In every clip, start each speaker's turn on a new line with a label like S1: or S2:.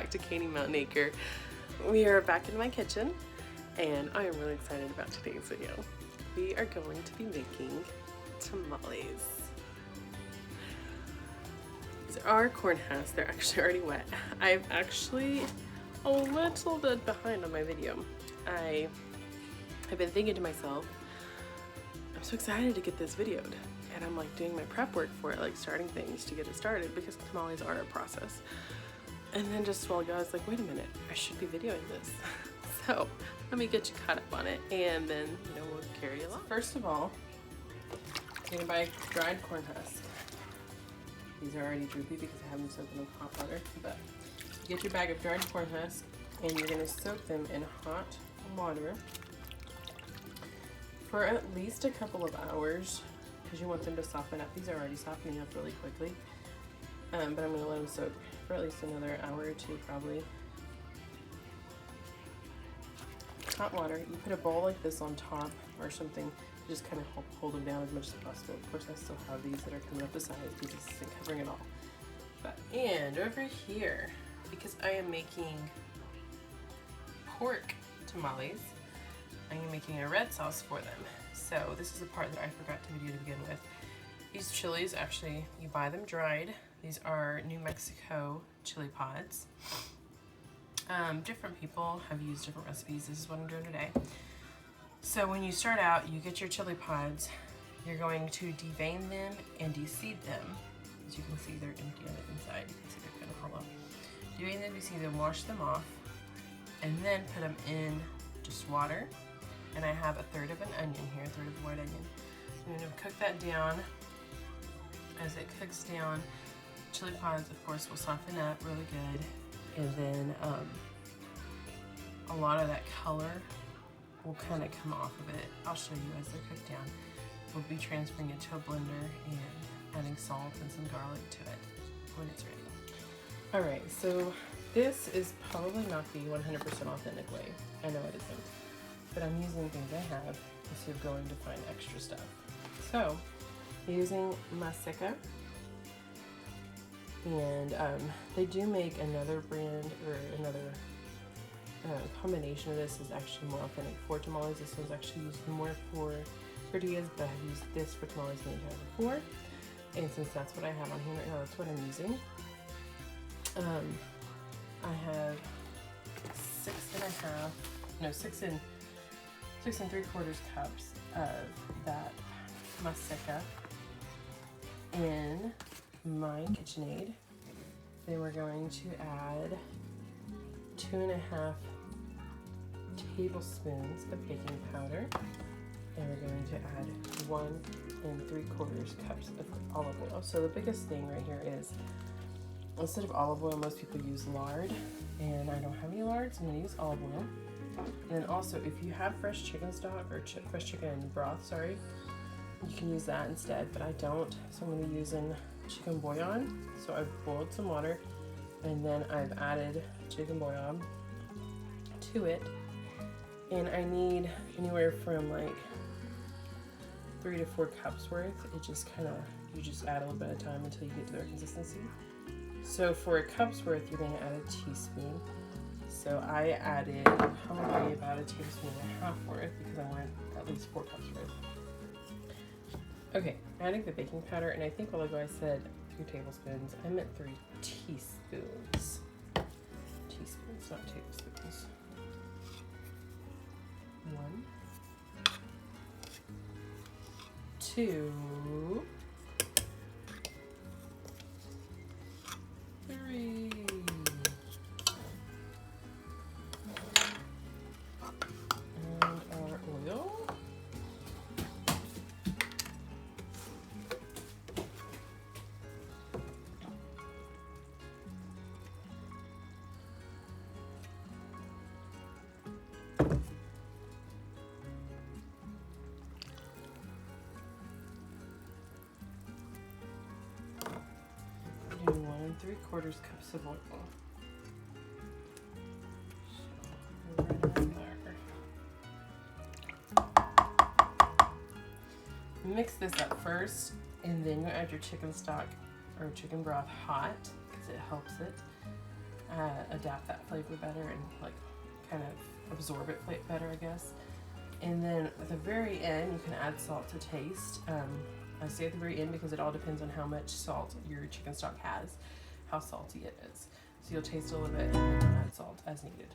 S1: back to Caney Mountain Acre. We are back in my kitchen and I am really excited about today's video. We are going to be making tamales. These are corn husks. They're actually already wet. I'm actually a little bit behind on my video. I've been thinking to myself, I'm so excited to get this videoed. And I'm like doing my prep work for it, like starting things to get it started because tamales are a process. And then just while I was like, wait a minute, I should be videoing this. So let me get you caught up on it and then, we'll carry along. First of all, you're gonna buy dried corn husks. These are already droopy because I have them soaked in hot water. But you get your bag of dried corn husks and you're gonna soak them in hot water for at least a couple of hours because you want them to soften up. These are already softening up really quickly. But I'm going to let them soak for at least another hour or two probably. Hot water, you put a bowl like this on top or something, just kind of hold them down as much as possible. Of course I still have these that are coming up the sides because this isn't covering it all. And over here, because I am making pork tamales, I am making a red sauce for them. So this is the part that I forgot to video to begin with. These chilies, actually, you buy them dried. These are New Mexico chili pods. Different people have used different recipes. This is what I'm doing today. So when you start out, you get your chili pods. You're going to devein them and de-seed them. As you can see, they're empty on the inside. You can see they're kind of hollow. Devein them, de-seed them, wash them off, and then put them in just water. And I have a third of an onion here, a third of a white onion. I'm going to cook that down. As it cooks down, chili pods, of course, will soften up really good. And then a lot of that color will kind of come off of it. I'll show you as they're cooked down. We'll be transferring it to a blender and adding salt and some garlic to it when it's ready. All right, so this is probably not the 100% authentic way. I know it isn't. But I'm using things I have instead of going to find extra stuff. So, using Maseca, and they do make another brand or another combination of this is actually more authentic for tamales. This was actually used more for tortillas, but I've used this for tamales than I have before. And since that's what I have on hand right now, that's what I'm using. I have 6 3/4 cups of that Maseca in my KitchenAid. Then we're going to add 2.5 tablespoons of baking powder, and we're going to add 1 3/4 cups of olive oil. So the biggest thing right here is, instead of olive oil, most people use lard, and I don't have any lard, so I'm going to use olive oil. And then also, if you have fresh chicken stock or fresh chicken broth, sorry, you can use that instead, but I don't, so I'm going to be using chicken bouillon. So I've boiled some water, and then I've added chicken bouillon to it, and I need anywhere from like 3 to 4 cups worth. It just kind of, you just add a little bit of time until you get to their consistency. So for a cup's worth, you're going to add a teaspoon. So I added probably about 1.5 tablespoons worth because I wanted at least 4 cups worth. Okay, adding the baking powder, and I think while ago I said 3 tablespoons, I meant 3 teaspoons. Teaspoons, not tablespoons. 1, 2, 3. Do 1 3/4 cups of oil. So, right there. Mix this up first, and then you add your chicken stock or chicken broth hot because it helps it. adapt that flavor better and like kind of absorb it better, I guess. And then at the very end, you can add salt to taste. I say at the very end because it all depends on how much salt your chicken stock has, how salty it is. So you'll taste a little bit and then add salt as needed.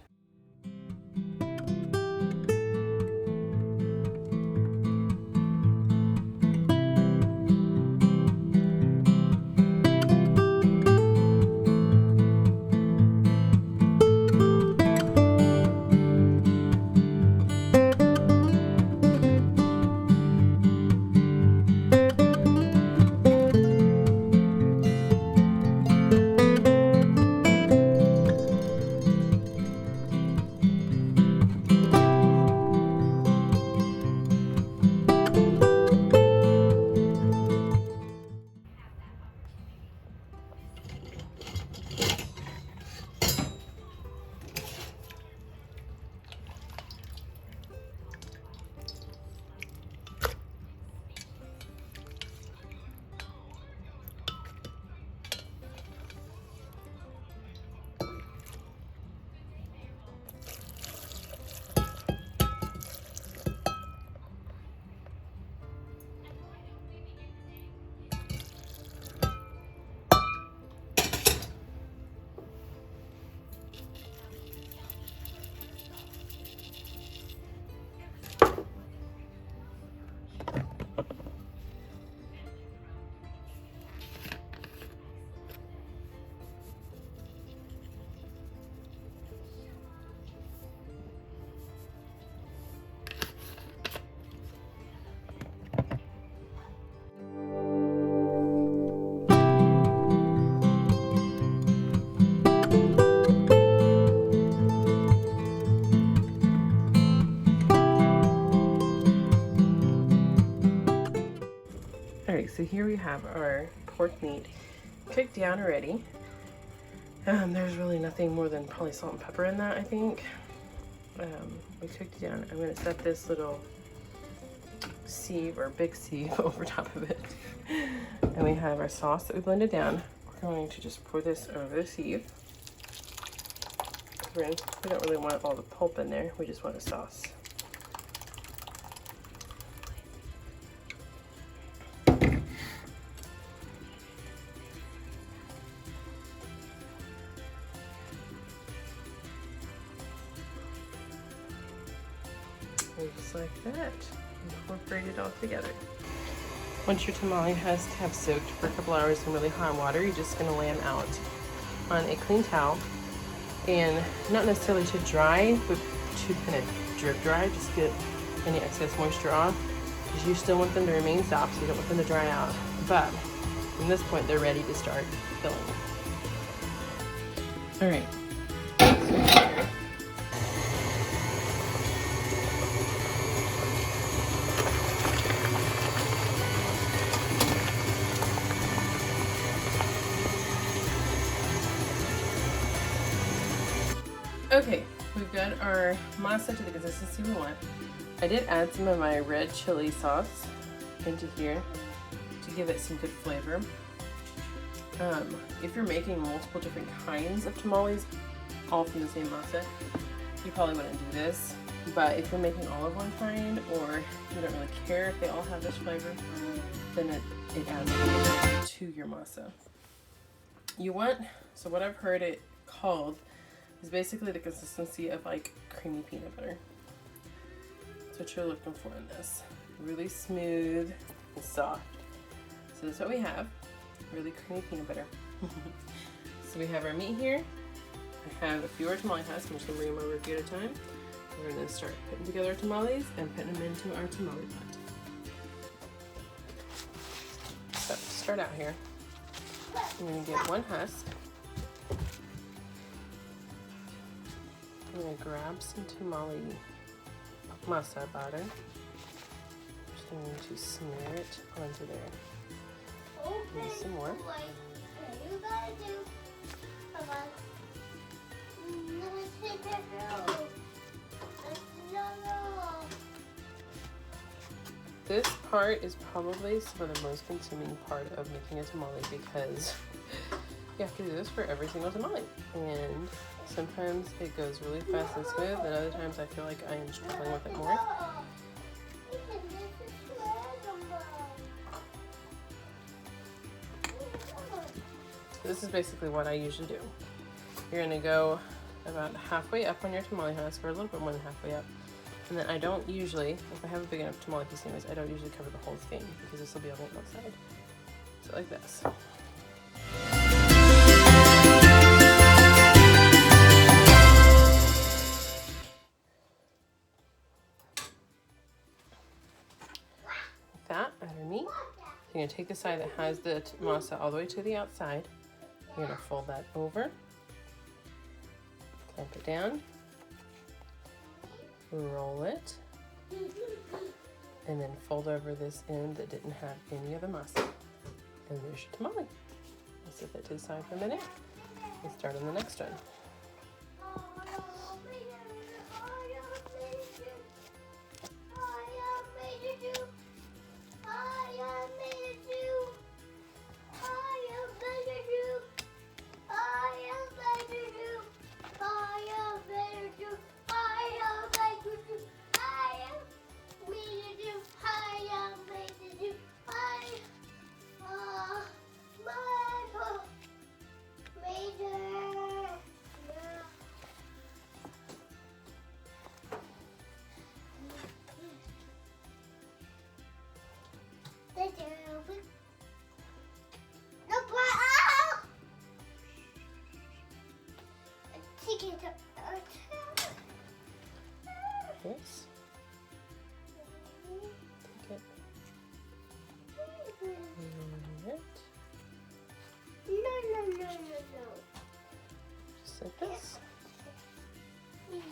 S1: Alright, so here we have our pork meat cooked down already. There's really nothing more than probably salt and pepper in that, I think. We cooked it down. I'm going to set this little sieve or big sieve over top of it. And we have our sauce that we blended down. We're going to just pour this over the sieve. We don't really want all the pulp in there, we just want a sauce. Just like that, incorporate it all together. Once your tamale has to have soaked for a couple hours in really hot water, you're just going to lay them out on a clean towel, and not necessarily to dry, but to kind of drip dry, just get any excess moisture off, because you still want them to remain soft, so you don't want them to dry out. But from this point, they're ready to start filling. All right. Okay, we've got our masa to the consistency we want. I did add some of my red chili sauce into here to give it some good flavor. If you're making multiple different kinds of tamales, all from the same masa, you probably wouldn't do this. But if you're making all of one kind, or you don't really care if they all have this flavor, then it adds a little to your masa. You want, so what I've heard it called is basically the consistency of like creamy peanut butter. That's what you're looking for in this. Really smooth and soft. So that's what we have. Really creamy peanut butter. So we have our meat here. I have a few of our tamale husks. I'm just going to bring them over a few at a time. We're going to start putting together our tamales and putting them into our tamale pot. So to start out here, I'm going to get one husk. I'm going to grab some tamale masa batter. Just going to smear it onto there. And some more. This part is probably some of the most consuming part of making a tamale because you have to do this for every single tamale. And sometimes it goes really fast and smooth, and other times I feel like I am struggling with it more. This is basically what I usually do. You're gonna go about halfway up on your tamale husk, or a little bit more than halfway up. And then I don't usually, if I have a big enough tamale piece anyways, I don't usually cover the whole thing because this will be on the outside. So like this. That underneath. You're going to take the side that has the masa all the way to the outside. You're going to fold that over, clamp it down, roll it, and then fold over this end that didn't have any of the masa. And there's your tamale. Let's set that to the side for a minute and start on the next one. Yes. Take it.
S2: No.
S1: Just like this.
S2: Yes,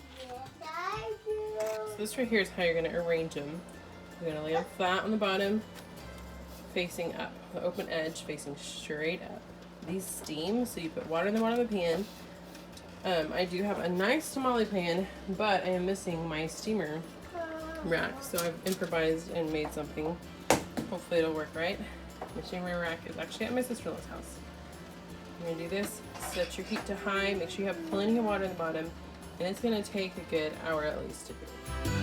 S2: I do.
S1: So this right here is how you're going to arrange them. You're going to lay them flat on the bottom, facing up. The open edge facing straight up. These steam, so you put water in the bottom of the pan. I do have a nice tamale pan, but I am missing my steamer rack, so I've improvised and made something. Hopefully it'll work right. My steamer rack is actually at my sister-in-law's house. You're gonna do this, set your heat to high, make sure you have plenty of water in the bottom, and it's gonna take a good hour at least to do.